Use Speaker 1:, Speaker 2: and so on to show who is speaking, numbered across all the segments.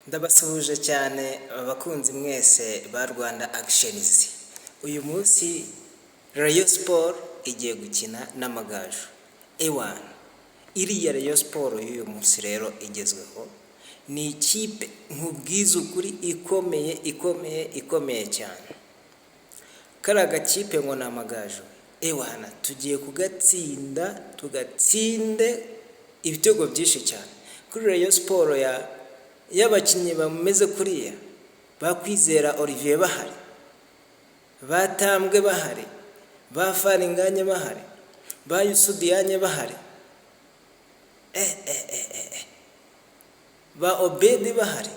Speaker 1: Ndabasuhuje cyane abakunzi mwese ba Rwanda Actions. Uyu munsi Rayon Sport igiye gukina n'Amagaju. Ewan, iriya Rayon Sport y'uyu munsi rero igezweho ni ikipe nkubwiza ukuri ikomeye cyane. Karaga kipe ngo n'Amagaju. Ewana, tugiye kugatsinda tugatsinde ibitego byinshi cyane. Kuri Rayon Sport y'abakinnyi bameze kuriya, bakwizera Olivier bahari, batambwe bahari, bafaringanye bahari, bayusudiyanye bahari, ba Obedi bahari,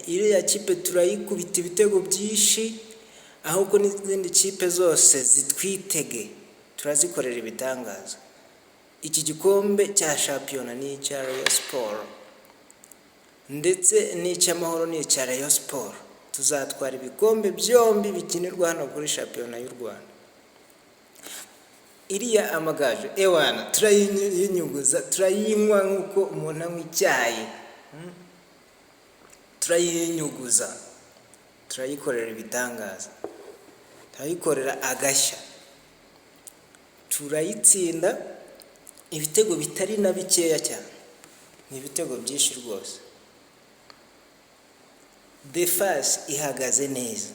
Speaker 1: iriya kipe turayikubita ibitego byinshi, ahubwo n'izindi kipe zose zitwitege, turazikorera ibitangaza. Iki gikombe cya shampiyona ni icya Rayon Sport ndetse n'icy'amahoro ni icya Rayon Sport. Tuzatwara ibikombe byombi bikinirwa hano kuri shampiyona y'u Rwanda. Iriya Amagaju, ewana, turayinyuguza, turayinywa nk'uko umuntu anywa icyayi, turayinyuguza, turayikorera ibitangaza, turayikorera agashya, turayitsinda ibitego bitari na bikeya cyane, ni ibitego byinshi rwose. Defense ihagaze neza,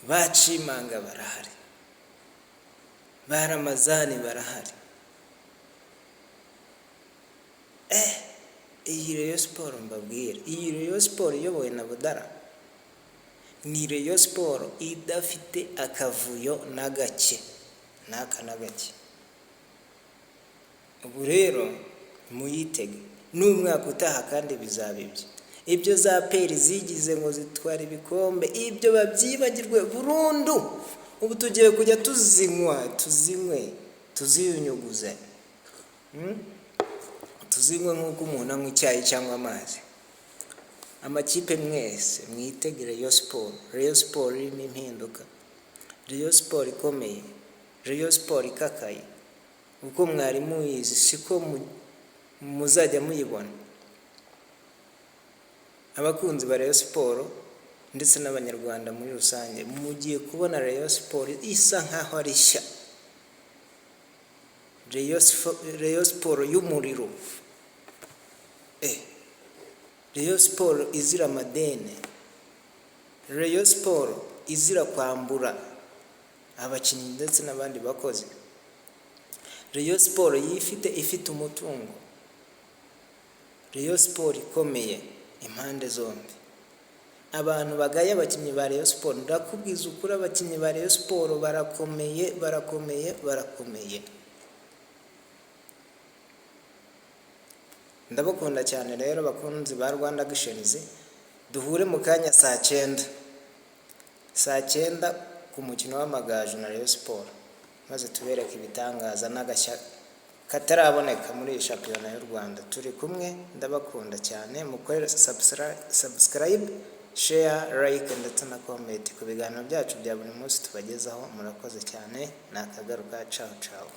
Speaker 1: bacimanga barahari, baramazani barahari. Iyi Rayon Sport mbabwira, iyi Rayon Sport iyobowe na Budara ni Rayon Sport idafite akavuyo na gake, n'aka na gake. Ubu rero muyitege, n'umwaka utaha kandi bizaba ibyo za peri zigize ngo zitwara ibikombe, ibyo babyibagirwe burundu. Ubu tugiye kujya tuziyunyuguze, tuzinywe nk'uko umuntu anywa icyayi cyangwa amazi. Amakipe mwese mwitege Rayon Sport. Rayon Sport irimo impinduka, Rayon Sport ikomeye, Rayon Sport ikakaye. Uko mwari muyizi siko muzajya muyibona. Abakunzi ba Rayon Sport ndetse n'abanyarwanda muri rusange, mugiye kubona Rayon Sport isa nkaho ari shya, Rayon Sport y'umuriro, Rayon Sport izira amadene, Rayon Sport izira kwambura abakinnyi ndetse n'abandi bakozi, Rayon Sport ifite umutungo, Rayon Sport ikomeye impande zombi. Abantu bagaye abakinnyi ba Rayon Sport, ndakubwiza ukuri abakinnyi ba Rayon Sport barakomeye. Ndabakunda cyane rero bakunzi ba Rwanda Actions. Duhure mu kanya saa 9 ku mukino w'Amagaju na Rayon Sport, maze tubereke ibitangaza n'agashya kataraboneka muri shampiyona y'u Rwanda. Turi kumwe, ndabakunda cyane. Mukorere subscribe, share, like ndetse na comment ku biganiro byacu bya buri munsi tubagezaho. Murakoze cyane, nakagaruka. Ciao.